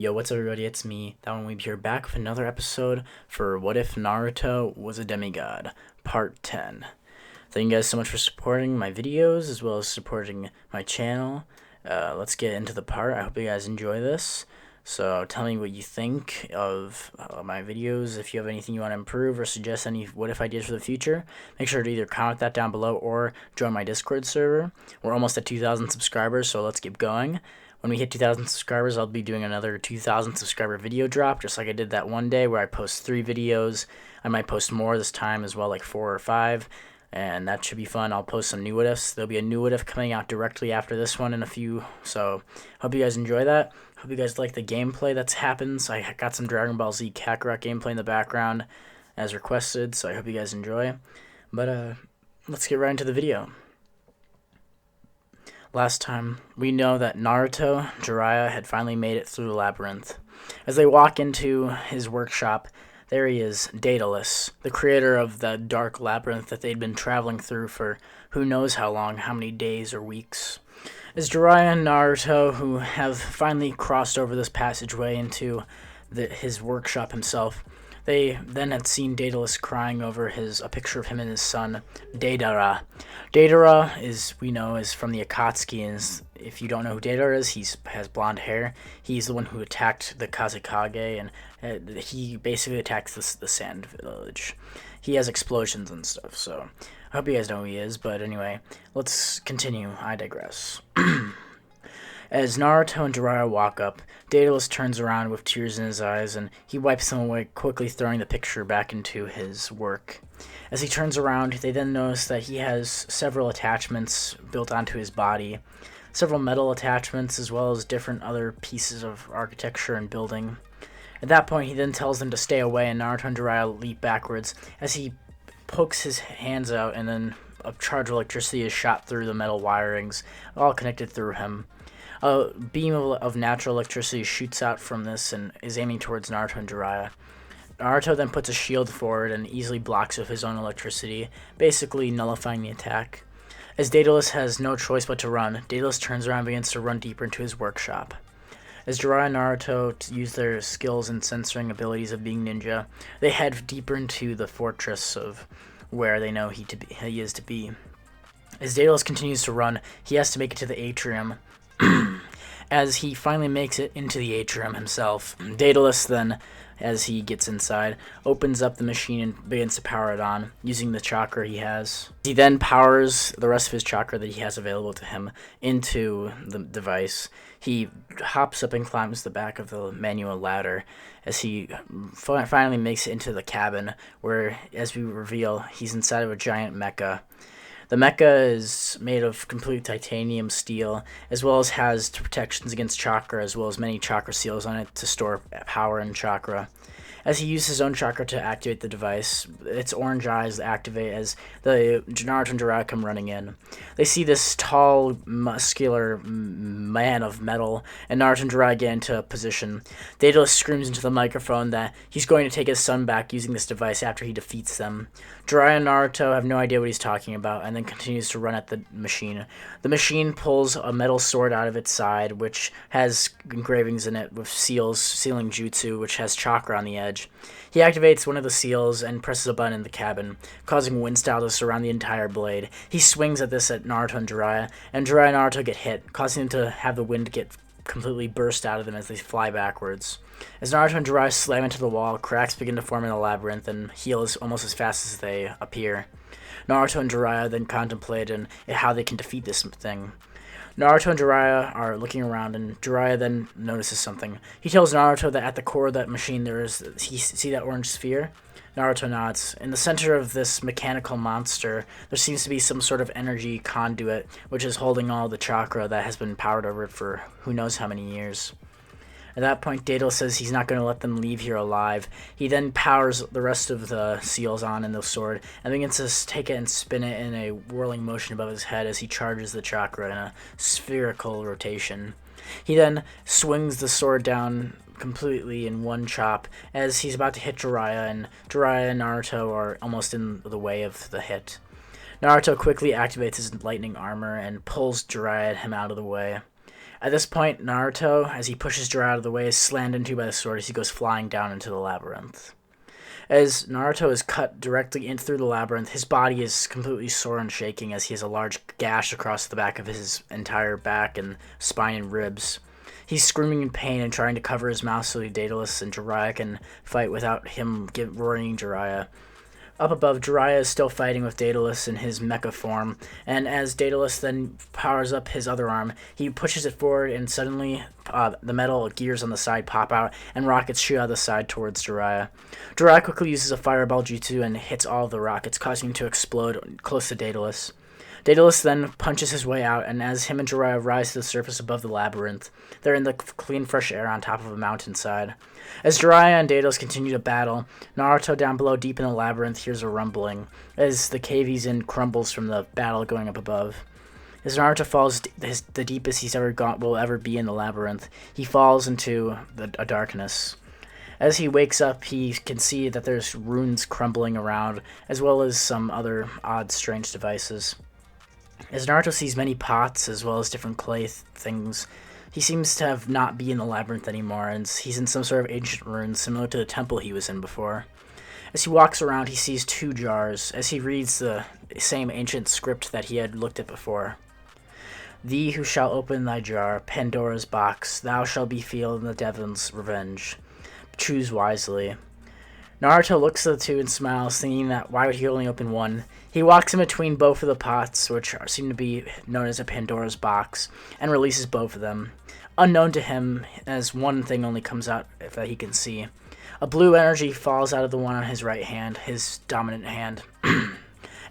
Yo, what's up, everybody? It's me, That One Weeb here, back with another episode for What If Naruto Was a Demigod, Part 10. Thank you guys so much for supporting my videos, as well as supporting my channel. Let's get into the part. I hope you guys enjoy this. So tell me what you think of my videos. If you have anything you want to improve or suggest any what if ideas for the future, make sure to either comment that down below or join my Discord server. We're almost at 2,000 subscribers, so let's keep going. When we hit 2,000 subscribers, I'll be doing another 2,000 subscriber video drop, just like I did that one day where I post 3 videos. I might post more this time as well, like 4 or 5, and that should be fun. I'll post some new what ifs. There'll be a new what if coming out directly after this one in a few, so hope you guys enjoy that. Hope you guys like the gameplay that's happened. So I got some Dragon Ball Z Kakarot gameplay in the background as requested, so I hope you guys enjoy. But let's get right into the video. Last time, we know that Naruto, Jiraiya, had finally made it through the Labyrinth. As they walk into his workshop, there he is, Daedalus, the creator of the dark labyrinth that they'd been traveling through for who knows how long, how many days or weeks. As Jiraiya and Naruto, who have finally crossed over this passageway into his workshop himself, they then had seen Daedalus crying over a picture of him and his son, Deidara. Deidara is from the Akatsuki, and if you don't know who Deidara is, he has blonde hair. He's the one who attacked the Kazekage, and he basically attacks the Sand Village. He has explosions and stuff, so I hope you guys know who he is, but anyway, let's continue. I digress. As Naruto and Jiraiya walk up, Daedalus turns around with tears in his eyes, and he wipes them away, quickly throwing the picture back into his work. As he turns around, they then notice that he has several attachments built onto his body, several metal attachments, as well as different other pieces of architecture and building. At that point, he then tells them to stay away, and Naruto and Jiraiya leap backwards as he pokes his hands out, and then a charge of electricity is shot through the metal wirings, all connected through him. A beam of natural electricity shoots out from this and is aiming towards Naruto and Jiraiya. Naruto then puts a shield forward and easily blocks with his own electricity, basically nullifying the attack. As Daedalus has no choice but to run, Daedalus turns around and begins to run deeper into his workshop. As Jiraiya and Naruto use their skills and censoring abilities of being ninja, they head deeper into the fortress of where they know he is to be. As Daedalus continues to run, he has to make it to the atrium. As he finally makes it into the atrium himself, Daedalus then, as he gets inside, opens up the machine and begins to power it on, using the chakra he has. He then powers the rest of his chakra that he has available to him into the device. He hops up and climbs the back of the manual ladder as he finally makes it into the cabin, where, as we reveal, he's inside of a giant mecha. The mecha is made of complete titanium steel, as well as has protections against chakra, as well as many chakra seals on it to store power and chakra. As he uses his own chakra to activate the device, its orange eyes activate as the Naruto and Jiraiya come running in. They see this tall, muscular man of metal, and Naruto and Jiraiya get into position. Daedalus screams into the microphone that he's going to take his son back using this device after he defeats them. Jiraiya and Naruto have no idea what he's talking about, and then continues to run at the machine. The machine pulls a metal sword out of its side, which has engravings in it with sealing jutsu, which has chakra on the edge. He activates one of the seals and presses a button in the cabin, causing wind style to surround the entire blade. He swings at this at Naruto and Jiraiya and Naruto get hit, causing them to have the wind get completely burst out of them as they fly backwards. As Naruto and Jiraiya slam into the wall, cracks begin to form in the labyrinth and heal almost as fast as they appear. Naruto and Jiraiya then contemplate how they can defeat this thing. Naruto and Jiraiya are looking around, and Jiraiya then notices something. He tells Naruto that at the core of that machine see that orange sphere? Naruto nods. In the center of this mechanical monster, there seems to be some sort of energy conduit, which is holding all the chakra that has been powered over it for who knows how many years. At that point, Daedalus says he's not going to let them leave here alive. He then powers the rest of the seals on in the sword and begins to take it and spin it in a whirling motion above his head as he charges the chakra in a spherical rotation. He then swings the sword down completely in one chop as he's about to hit Jiraiya, and Jiraiya and Naruto are almost in the way of the hit. Naruto quickly activates his lightning armor and pulls Jiraiya and him out of the way. At this point, Naruto, as he pushes Jiraiya out of the way, is slammed into by the sword as he goes flying down into the labyrinth. As Naruto is cut directly in through the labyrinth, his body is completely sore and shaking as he has a large gash across the back of his entire back and spine and ribs. He's screaming in pain and trying to cover his mouth so Daedalus and Jiraiya can fight without him roaring Jiraiya. Up above, Jiraiya is still fighting with Daedalus in his mecha form, and as Daedalus then powers up his other arm, he pushes it forward, and suddenly the metal gears on the side pop out, and rockets shoot out the side towards Jiraiya. Jiraiya quickly uses a fireball jutsu and hits all of the rockets, causing him to explode close to Daedalus. Daedalus then punches his way out, and as him and Jiraiya rise to the surface above the labyrinth, they're in the clean, fresh air on top of a mountainside. As Jiraiya and Daedalus continue to battle, Naruto down below deep in the labyrinth hears a rumbling, as the cave he's in crumbles from the battle going up above. As Naruto falls the deepest he's will ever be in the labyrinth, he falls into a darkness. As he wakes up, he can see that there's runes crumbling around, as well as some other odd, strange devices. As Naruto sees many pots as well as different clay things, he seems to have not be in the labyrinth anymore, and he's in some sort of ancient ruins similar to the temple he was in before. As he walks around, he sees 2 jars, as he reads the same ancient script that he had looked at before. Thee who shall open thy jar, Pandora's box, thou shalt be filled in the devil's revenge. Choose wisely. Naruto looks at the 2 and smiles, thinking that why would he only open one? He walks in between both of the pots, which seem to be known as a Pandora's box, and releases both of them. Unknown to him, as one thing only comes out that he can see. A blue energy falls out of the one on his right hand, his dominant hand. And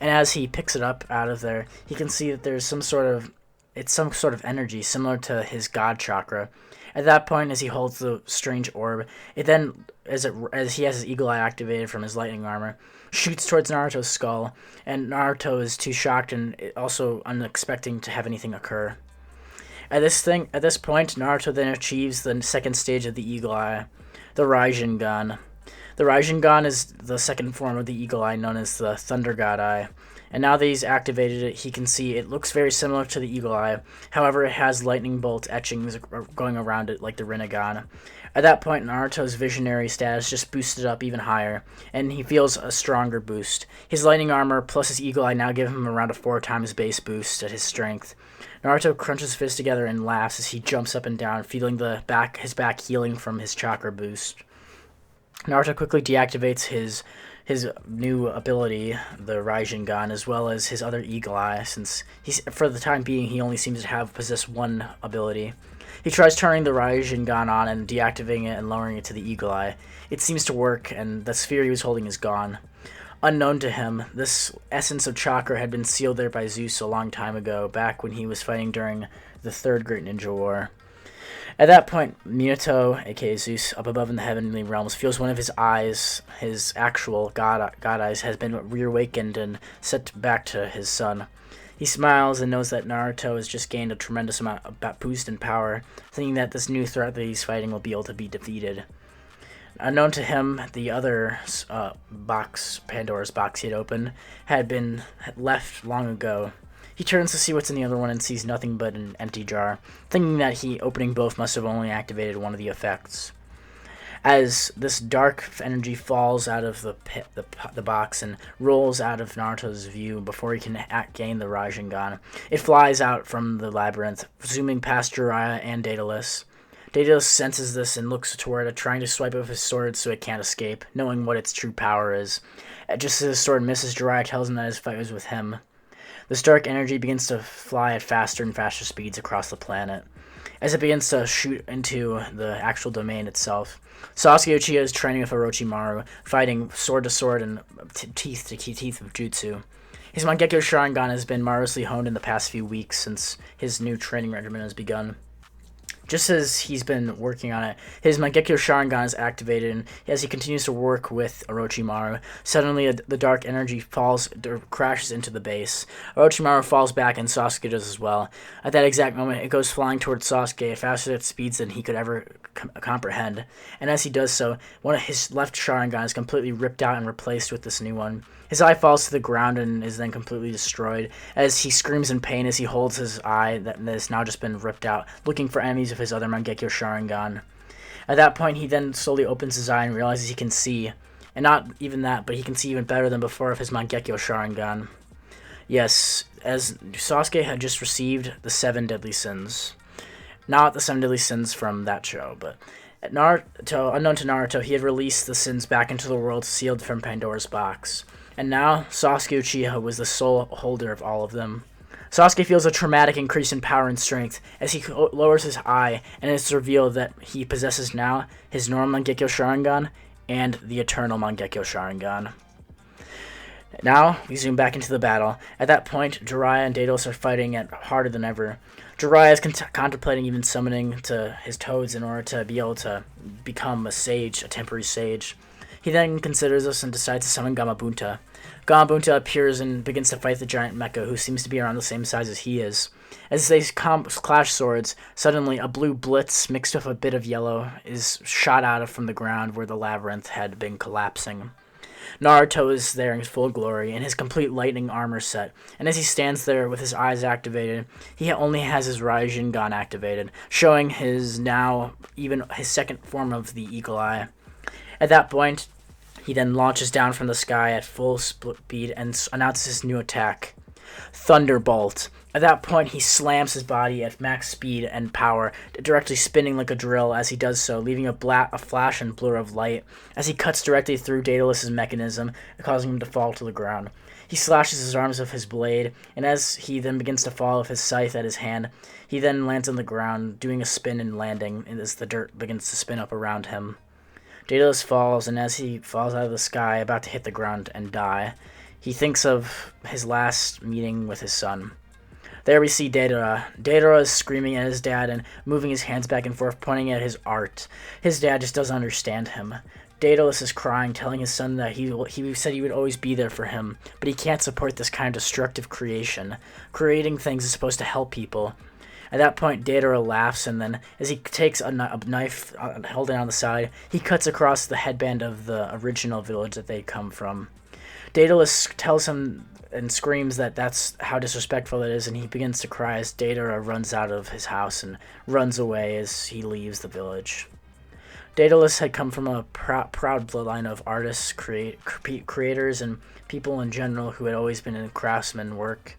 as he picks it up out of there, he can see that there's some sort of energy similar to his god chakra. At that point, as he holds the strange orb, it then, as he has his eagle eye activated from his lightning armor, shoots towards Naruto's skull, and Naruto is too shocked and also unexpecting to have anything occur. At this point, Naruto then achieves the second stage of the eagle eye, the Raijin-gun. The Raijin-gun is the second form of the eagle eye, known as the Thunder God Eye. And now that he's activated it, he can see it looks very similar to the eagle eye. However, it has lightning bolt etchings going around it like the Rinnegan. At that point, Naruto's visionary status just boosted up even higher, and he feels a stronger boost. His lightning armor plus his eagle eye now give him around a 4 times base boost at his strength. Naruto crunches his fists together and laughs as he jumps up and down, feeling his back healing from his chakra boost. Naruto quickly deactivates his new ability, the Raijin-gun, as well as his other eagle eye, since for the time being he only seems to have possessed one ability. He tries turning the Raijin-gun on and deactivating it and lowering it to the eagle eye. It seems to work, and the sphere he was holding is gone. Unknown to him, this essence of chakra had been sealed there by Zeus a long time ago, back when he was fighting during the Third Great Ninja War. At that point, Minato, aka Zeus, up above in the heavenly realms, feels one of his eyes, his actual god eyes, has been reawakened and set back to his son. He smiles and knows that Naruto has just gained a tremendous amount of boost in power, thinking that this new threat that he's fighting will be able to be defeated. Unknown to him, the other Pandora's box he had opened, had been left long ago. He turns to see what's in the other one and sees nothing but an empty jar, thinking that opening both must have only activated one of the effects. As this dark energy falls out of the box and rolls out of Naruto's view before he can gain the Raijin-gun, it flies out from the labyrinth, zooming past Jiraiya and Daedalus. Daedalus senses this and looks toward it, trying to swipe off his sword so it can't escape, knowing what its true power is. Just as his sword misses, Jiraiya tells him that his fight was with him. This dark energy begins to fly at faster and faster speeds across the planet. As it begins to shoot into the actual domain itself, Sasuke Uchiha is training with Orochimaru, fighting sword to sword and teeth to teeth with jutsu. His Mangekyo Sharingan has been marvelously honed in the past few weeks since his new training regimen has begun. Just as he's been working on it, his Mangekyo Sharingan is activated, and as he continues to work with Orochimaru, suddenly the dark energy crashes into the base. Orochimaru falls back, and Sasuke does as well. At that exact moment, it goes flying towards Sasuke faster at speeds than he could ever comprehend. And as he does so, one of his left Sharingan is completely ripped out and replaced with this new one. His eye falls to the ground and is then completely destroyed, as he screams in pain as he holds his eye that has now just been ripped out, looking for enemies of his other Mangekyo Sharingan. At that point, he then slowly opens his eye and realizes he can see. And not even that, but he can see even better than before of his Mangekyo Sharingan. Yes, as Sasuke had just received the 7 deadly sins. Not the 7 deadly sins from that show, but at Naruto, unknown to Naruto, he had released the sins back into the world sealed from Pandora's box. And now, Sasuke Uchiha was the sole holder of all of them. Sasuke feels a traumatic increase in power and strength as he lowers his eye, and it's revealed that he possesses now his normal Mangekyo Sharingan and the eternal Mangekyo Sharingan. Now, we zoom back into the battle. At that point, Jiraiya and Daedalus are fighting harder than ever. Jiraiya is contemplating even summoning to his toads in order to be able to become a sage, a temporary sage. He then considers this and decides to summon Gamabunta. Gamabunta appears and begins to fight the giant Mecha, who seems to be around the same size as he is. As they clash swords, suddenly a blue blitz mixed with a bit of yellow is shot out from the ground where the labyrinth had been collapsing. Naruto is there in full glory in his complete lightning armor set, and as he stands there with his eyes activated, he only has his Raijin activated, showing his second form of the Eagle Eye. At that point, he then launches down from the sky at full speed and announces his new attack, Thunderbolt. At that point, he slams his body at max speed and power, directly spinning like a drill as he does so, leaving a flash and blur of light as he cuts directly through Daedalus' mechanism, causing him to fall to the ground. He slashes his arms with his blade, and as he then begins to fall with his scythe at his hand, he then lands on the ground, doing a spin and landing as the dirt begins to spin up around him. Daedalus falls, and as he falls out of the sky, about to hit the ground and die, he thinks of his last meeting with his son. There we see Deidara. Deidara is screaming at his dad and moving his hands back and forth, pointing at his art. His dad just doesn't understand him. Daedalus is crying, telling his son that he said he would always be there for him, but he can't support this kind of destructive creation. Creating things is supposed to help people. At that point, Deidara laughs, and then, as he takes a knife holding on the side, he cuts across the headband of the original village that they come from. Daedalus tells him and screams that that's how disrespectful it is, and he begins to cry as Deidara runs out of his house and runs away as he leaves the village. Daedalus had come from a proud bloodline of artists, creators, and people in general who had always been in craftsman work.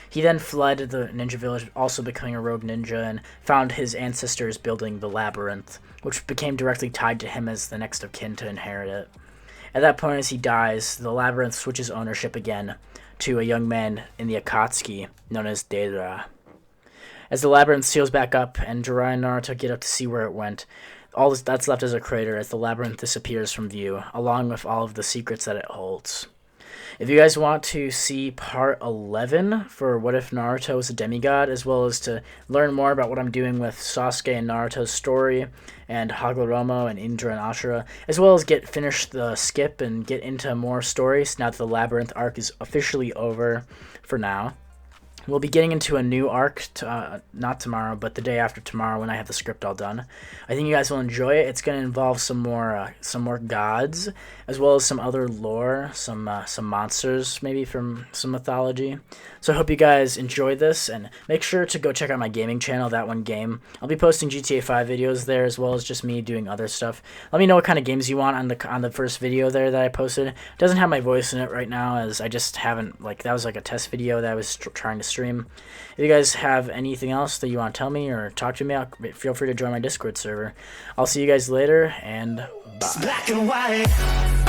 He then fled the ninja village, also becoming a rogue ninja, and found his ancestors building the Labyrinth, which became directly tied to him as the next of kin to inherit it. At that point, as he dies, the Labyrinth switches ownership again to a young man in the Akatsuki, known as Deidara. As the Labyrinth seals back up, and Jiraiya and Naruto get up to see where it went, all that's left is a crater as the Labyrinth disappears from view, along with all of the secrets that it holds. If you guys want to see part 11 for What If Naruto was a Demigod, as well as to learn more about what I'm doing with Sasuke and Naruto's story, and Hagoromo and Indra and Ashura, as well as finish the skip and get into more stories now that the Labyrinth arc is officially over for now. We'll be getting into a new arc, not tomorrow, but the day after tomorrow when I have the script all done. I think you guys will enjoy it. It's going to involve some more gods, as well as some other lore, some monsters, maybe from some mythology. So I hope you guys enjoy this, and make sure to go check out my gaming channel, That One Game. I'll be posting GTA 5 videos there, as well as just me doing other stuff. Let me know what kind of games you want on the first video there that I posted. It doesn't have my voice in it right now, as I just haven't, that was like a test video that I was trying to stream. If you guys have anything else that you want to tell me or talk to me, feel free to join my Discord server. I'll see you guys later, and bye.